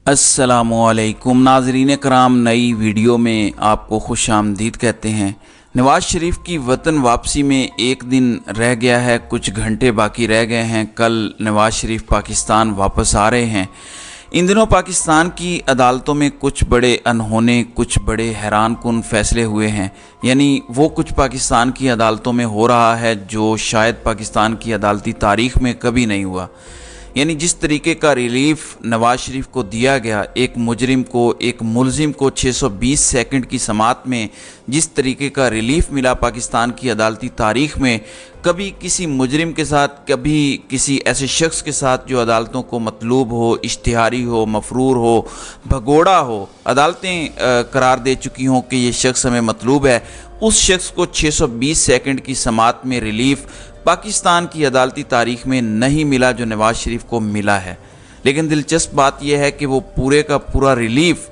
अस्सलामुअलैकुम नाज़रीन कराम, नई वीडियो में आपको खुश आमदीद कहते हैं। नवाज़ शरीफ की वतन वापसी में एक दिन रह गया है, कुछ घंटे बाकी रह गए हैं। कल नवाज़ शरीफ पाकिस्तान वापस आ रहे हैं। इन दिनों पाकिस्तान की अदालतों में कुछ बड़े अनहोने, कुछ बड़े हैरान कुन फैसले हुए हैं। यानी वो कुछ पाकिस्तान की अदालतों में हो रहा है जो शायद पाकिस्तान की अदालती तारीख़ में कभी नहीं हुआ। यानी जिस तरीके का रिलीफ नवाज़ शरीफ को दिया गया, एक मुजरिम को, एक मुलजिम को 620 सेकंड की समाअत में जिस तरीके का रिलीफ मिला पाकिस्तान की अदालती तारीख़ में, कभी किसी मुजरिम के साथ, कभी किसी ऐसे शख्स के साथ जो अदालतों को मतलूब हो, इश्तिहारी हो, मफरूर हो, भगोड़ा हो, अदालतें करार दे चुकी हों कि ये शख्स हमें मतलूब है, उस शख्स को 620 सेकंड की समाअत में रिलीफ पाकिस्तान की अदालती तारीख़ में नहीं मिला जो नवाज़ शरीफ को मिला है। लेकिन दिलचस्प बात यह है कि वो पूरे का पूरा रिलीफ,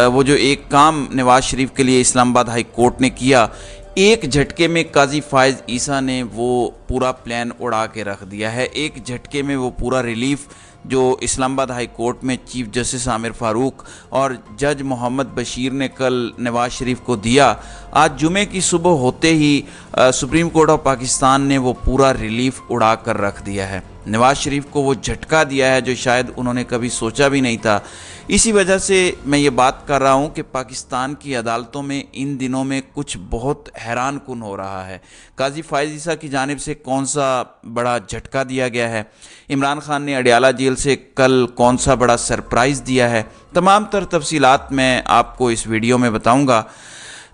वो जो एक काम नवाज़ शरीफ के लिए इस्लामाबाद हाई कोर्ट ने किया, एक झटके में काजी फायज़ ईसा ने वो पूरा प्लान उड़ा के रख दिया है। एक झटके में वो पूरा रिलीफ जो इस्लामाबाद हाई कोर्ट में चीफ जस्टिस आमिर फ़ारूक और जज मोहम्मद बशीर ने कल नवाज़ शरीफ को दिया, आज जुमे की सुबह होते ही सुप्रीम कोर्ट ऑफ पाकिस्तान ने वो पूरा रिलीफ उड़ा कर रख दिया है। नवाज़ शरीफ को वो झटका दिया है जो शायद उन्होंने कभी सोचा भी नहीं था। इसी वजह से मैं ये बात कर रहा हूँ कि पाकिस्तान की अदालतों में इन दिनों में कुछ बहुत हैरान कुन हो रहा है। काजी फायज़ ईसा की जानिब से कौन सा बड़ा झटका दिया गया है, इमरान खान ने अडियाला जेल से कल कौन सा बड़ा सरप्राइज़ दिया है, तमाम तर तफसीलात मैं आपको इस वीडियो में बताऊँगा।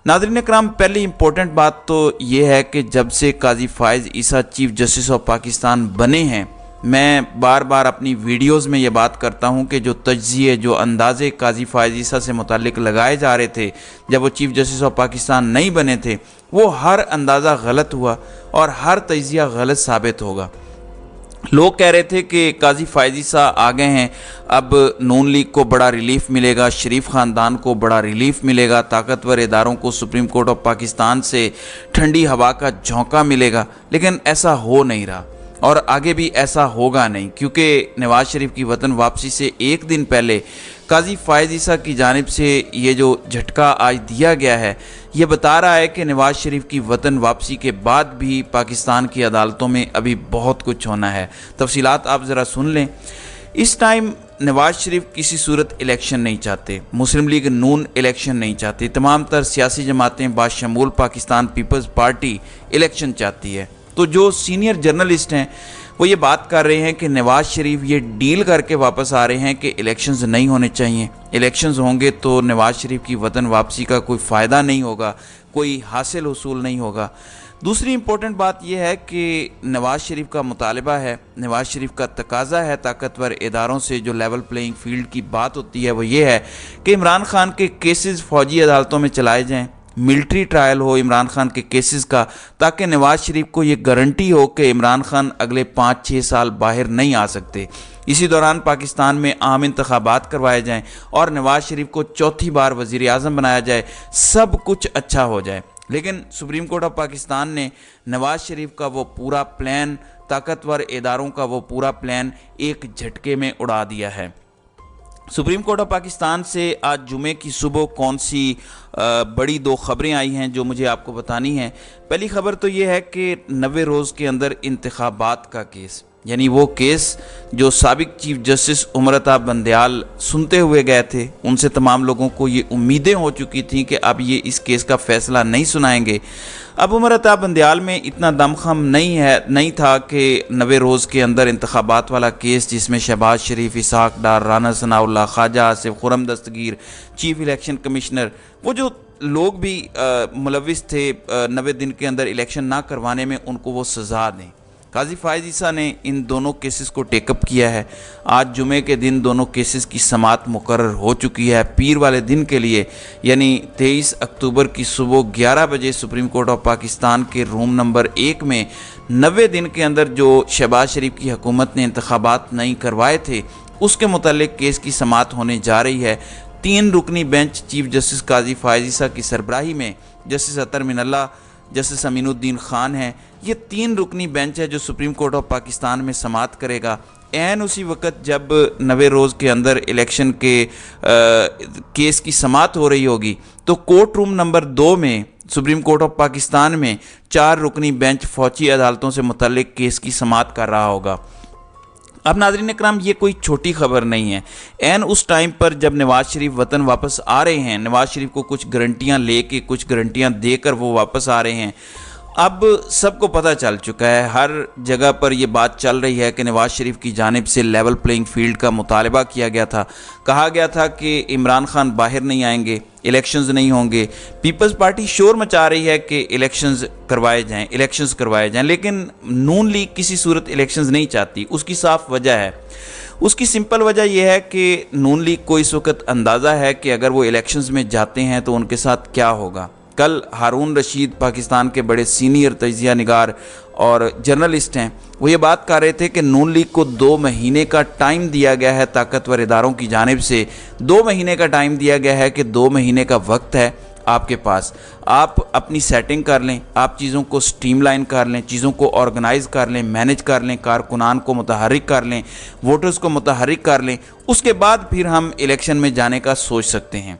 नाज़रीन कराम, पहली इम्पोर्टेंट बात तो ये है कि जब से काजी फायज़ ईसा चीफ जस्टिस ऑफ पाकिस्तान बने हैं, मैं बार बार अपनी वीडियोस में ये बात करता हूँ कि जो तज्ज़िये, जो अंदाज़े काजी फायज़ ईसा से मुताल्लिक़ लगाए जा रहे थे जब वो चीफ जस्टिस ऑफ पाकिस्तान नहीं बने थे, वो हर अंदाज़ा गलत हुआ और हर तज्ज़िया गलत साबित होगा। लोग कह रहे थे कि काजी फायज़ ईसा आ गए हैं, अब नून लीग को बड़ा रिलीफ मिलेगा, शरीफ ख़ानदान को बड़ा रिलीफ मिलेगा, ताकतवर इदारों को सुप्रीम कोर्ट ऑफ पाकिस्तान से ठंडी हवा का झोंका मिलेगा। लेकिन ऐसा हो नहीं रहा और आगे भी ऐसा होगा नहीं, क्योंकि नवाज़ शरीफ की वतन वापसी से एक दिन पहले काजी फायज़ ईसा की जानिब से ये जो झटका आज दिया गया है, ये बता रहा है कि नवाज़ शरीफ की वतन वापसी के बाद भी पाकिस्तान की अदालतों में अभी बहुत कुछ होना है। तफसीलात आप ज़रा सुन लें। इस टाइम नवाज़ शरीफ किसी सूरत इलेक्शन नहीं चाहते, मुस्लिम लीग नून इलेक्शन नहीं चाहती, तमाम तर सियासी जमातें बाशमूल पाकिस्तान पीपल्स पार्टी इलेक्शन चाहती है। तो जो सीनियर जर्नलिस्ट हैं वो ये बात कर रहे हैं कि नवाज़ शरीफ ये डील करके वापस आ रहे हैं कि इलेक्शंस नहीं होने चाहिए, इलेक्शंस होंगे तो नवाज़ शरीफ की वतन वापसी का कोई फ़ायदा नहीं होगा, कोई हासिल हुसूल नहीं होगा। दूसरी इम्पोर्टेंट बात यह है कि नवाज़ शरीफ का मुतालबा है, नवाज़ शरीफ का तकाजा है ताकतवर इदारों से, जो लेवल प्लेइंग फील्ड की बात होती है वो ये है कि इमरान खान के केसेस फ़ौजी अदालतों में चलाए जाएँ, मिलिट्री ट्रायल हो इमरान खान के केसेस का, ताकि नवाज़ शरीफ को ये गारंटी हो कि इमरान खान अगले 5-6 साल बाहर नहीं आ सकते। इसी दौरान पाकिस्तान में आम इंतखाबात करवाए जाएं और नवाज़ शरीफ को चौथी बार वज़ीर आज़म बनाया जाए, सब कुछ अच्छा हो जाए। लेकिन सुप्रीम कोर्ट ऑफ पाकिस्तान ने नवाज़ शरीफ का वो पूरा प्लान, ताकतवर इदारों का वो पूरा प्लान एक झटके में उड़ा दिया है। सुप्रीम कोर्ट ऑफ पाकिस्तान से आज जुमे की सुबह कौन सी बड़ी दो खबरें आई हैं जो मुझे आपको बतानी हैं। पहली खबर तो ये है कि 90 रोज़ के अंदर इंतखाबात का केस, यानी वो केस जो साबिक चीफ जस्टिस उमर अता बंदयाल सुनते हुए गए थे, उनसे तमाम लोगों को ये उम्मीदें हो चुकी थी कि अब ये इस केस का फ़ैसला नहीं सुनाएंगे। अब उमर अता बंदयाल में इतना दमखम नहीं था कि 90 रोज़ के अंदर इंतखाबात वाला केस, जिसमें शहबाज शरीफ, इसहाक डार, राना सनाउल्लाह, ख्वाजा आसिफ, खुरम दस्तगीर, चीफ इलेक्शन कमिश्नर, वो जो लोग भी मुलविस थे 90 दिन के अंदर इलेक्शन ना करवाने में, उनको वो सज़ा दें। काजी फायज़ ईसा ने इन दोनों केसेस को टेकअप किया है। आज जुमे के दिन दोनों केसेस की समाअत मुकर्रर हो चुकी है। पीर वाले दिन के लिए यानी 23 अक्टूबर की सुबह 11 बजे सुप्रीम कोर्ट ऑफ पाकिस्तान के रूम नंबर 1 में 90 दिन के अंदर जो शहबाज शरीफ की हुकूमत ने इंतखाबात नहीं करवाए थे, उसके मुतालिक केस की समाअत होने जा रही है। 3 रुकनी बेंच चीफ जस्टिस काजी फायज़ ईसा की सरबराही में जस्टिस अतर मिनल्ला, जस्टिस अमीनुद्दीन खान हैं। ये 3 रुकनी बेंच है जो सुप्रीम कोर्ट ऑफ पाकिस्तान में समाअत करेगा। ऐन उसी वक्त जब 90 रोज़ के अंदर इलेक्शन के केस की समाअत हो रही होगी तो कोर्ट रूम नंबर 2 में सुप्रीम कोर्ट ऑफ पाकिस्तान में 4 रुकनी बेंच फौजी अदालतों से मुतल्लिक केस की समाअत कर रहा होगा। अब नाज़रीन इकराम, ये कोई छोटी खबर नहीं है। ऐन उस टाइम पर जब नवाज़ शरीफ वतन वापस आ रहे हैं, नवाज़ शरीफ को कुछ गारंटियाँ लेके, कुछ गारंटियाँ देकर वो वापस आ रहे हैं। अब सबको पता चल चुका है, हर जगह पर ये बात चल रही है कि नवाज़ शरीफ की जानिब से लेवल प्लेइंग फील्ड का मुतालबा किया गया था। कहा गया था कि इमरान खान बाहर नहीं आएंगे, इलेक्शंस नहीं होंगे। पीपल्स पार्टी शोर मचा रही है कि इलेक्शंस करवाए जाएं, लेकिन नून लीग किसी सूरत इलेक्शंस नहीं चाहती। उसकी साफ वजह है, उसकी सिंपल वजह यह है कि नून लीग को इस वक्त अंदाज़ा है कि अगर वो इलेक्शंस में जाते हैं तो उनके साथ क्या होगा। कल हारून रशीद, पाकिस्तान के बड़े सीनियर तजिया निगार और जर्नलिस्ट हैं, वो ये बात कर रहे थे कि नून लीग को 2 महीने का टाइम दिया गया है, ताकतवर इदारों की जानिब से 2 महीने का टाइम दिया गया है कि 2 महीने का वक्त है आपके पास। आप अपनी सेटिंग कर लें, आप चीज़ों को स्ट्रीमलाइन कर लें, चीज़ों को ऑर्गेनाइज़ कर लें, मैनेज कर लें, कारकुनान को मुतहर्रिक कर लें, वोटर्स को मुतहर्रिक कर लें, उसके बाद फिर हम इलेक्शन में जाने का सोच सकते हैं।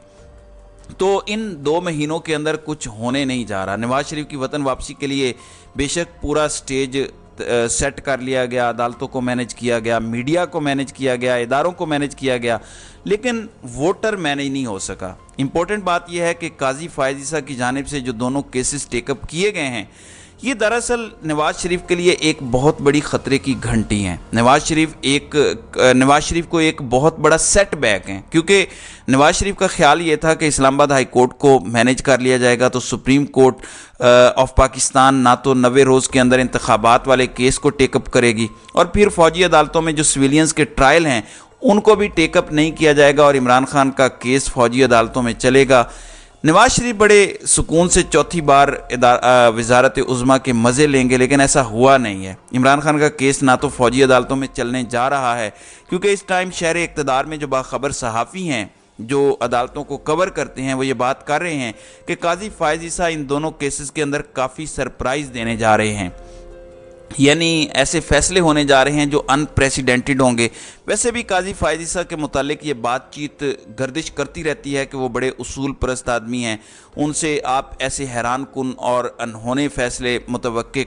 तो इन 2 महीनों के अंदर कुछ होने नहीं जा रहा। नवाज़ शरीफ की वतन वापसी के लिए बेशक पूरा स्टेज सेट कर लिया गया, अदालतों को मैनेज किया गया, मीडिया को मैनेज किया गया, इदारों को मैनेज किया गया, लेकिन वोटर मैनेज नहीं हो सका। इम्पोर्टेंट बात यह है कि काजी फायज़ ईसा की जानिब से जो दोनों केसेस टेकअप किए गए हैं, ये दरअसल नवाज़ शरीफ के लिए एक बहुत बड़ी ख़तरे की घंटी हैं। नवाज़ शरीफ को एक बहुत बड़ा सेट बैक है, क्योंकि नवाज़ शरीफ का ख्याल ये था कि इस्लामाबाद हाई कोर्ट को मैनेज कर लिया जाएगा तो सुप्रीम कोर्ट ऑफ पाकिस्तान ना तो 90 रोज़ के अंदर इंतखाबात वाले केस को टेकअप करेगी और फिर फ़ौजी अदालतों में जो सिविलियंस के ट्रायल हैं उनको भी टेकअप नहीं किया जाएगा और इमरान खान का केस फ़ौजी अदालतों में चलेगा। नवाज़ शरीफ बड़े सुकून से चौथी बार वज़ारत उज़्मा के मज़े लेंगे, लेकिन ऐसा हुआ नहीं है। इमरान खान का केस ना तो फ़ौजी अदालतों में चलने जा रहा है, क्योंकि इस टाइम शहर इक़्तिदार में जो बाखबर सहाफ़ी हैं जो अदालतों को कवर करते हैं वो ये बात कर रहे हैं कि काजी फायज़ ईसा इन दोनों केसेस के अंदर काफ़ी सरप्राइज़ देने जा रहे हैं, यानी ऐसे फैसले होने जा रहे हैं जो अनप्रेसिडेंटेड होंगे। वैसे भी काजी फायज़ ईसा के मुतालिक ये बातचीत गर्दिश करती रहती है कि वो बड़े उसूल परस्त आदमी हैं, उनसे आप ऐसे हैरान कुन और अनहोने फैसले तवक्को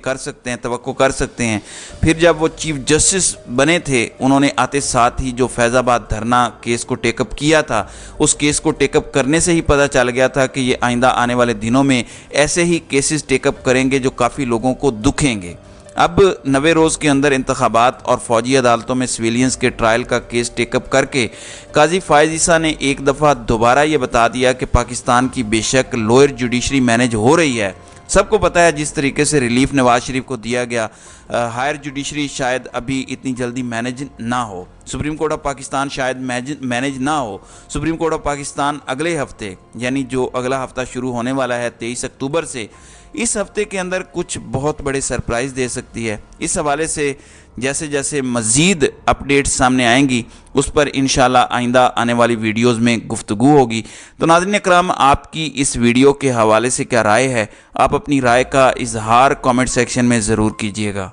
कर सकते हैं। फिर जब वो चीफ जस्टिस बने थे, उन्होंने आते साथ ही जो फैज़ाबाद धरना केस को टेकअप किया था, उस केस को टेकअप करने से ही पता चल गया था कि ये आइंदा आने वाले दिनों में ऐसे ही केसेस टेकअप करेंगे जो काफ़ी लोगों को दुखेंगे। अब 90 रोज़ के अंदर इंतखाबात और फ़ौजी अदालतों में सिविलियंस के ट्रायल का केस टेकअप करके काजी फायज़ ईसा ने एक दफ़ा दोबारा ये बता दिया कि पाकिस्तान की बेशक लोअर जुडिशरी मैनेज हो रही है। सबको पता है जिस तरीके से रिलीफ नवाज़ शरीफ को दिया गया, हायर जुडिशरी शायद अभी इतनी जल्दी मैनेज ना हो, सुप्रीम कोर्ट ऑफ पाकिस्तान शायद मैनेज ना हो। सुप्रीम कोर्ट ऑफ पाकिस्तान अगले हफ्ते, यानी जो अगला हफ्ता शुरू होने वाला है 23 अक्टूबर से, इस हफ्ते के अंदर कुछ बहुत बड़े सरप्राइज़ दे सकती है। इस हवाले से जैसे जैसे मज़ीद अपडेट्स सामने आएंगी उस पर इंशाल्लाह आइंदा आने वाली वीडियोस में गुफ्तगू होगी। तो नाज़रीन इकराम, आपकी इस वीडियो के हवाले से क्या राय है? आप अपनी राय का इजहार कमेंट सेक्शन में ज़रूर कीजिएगा।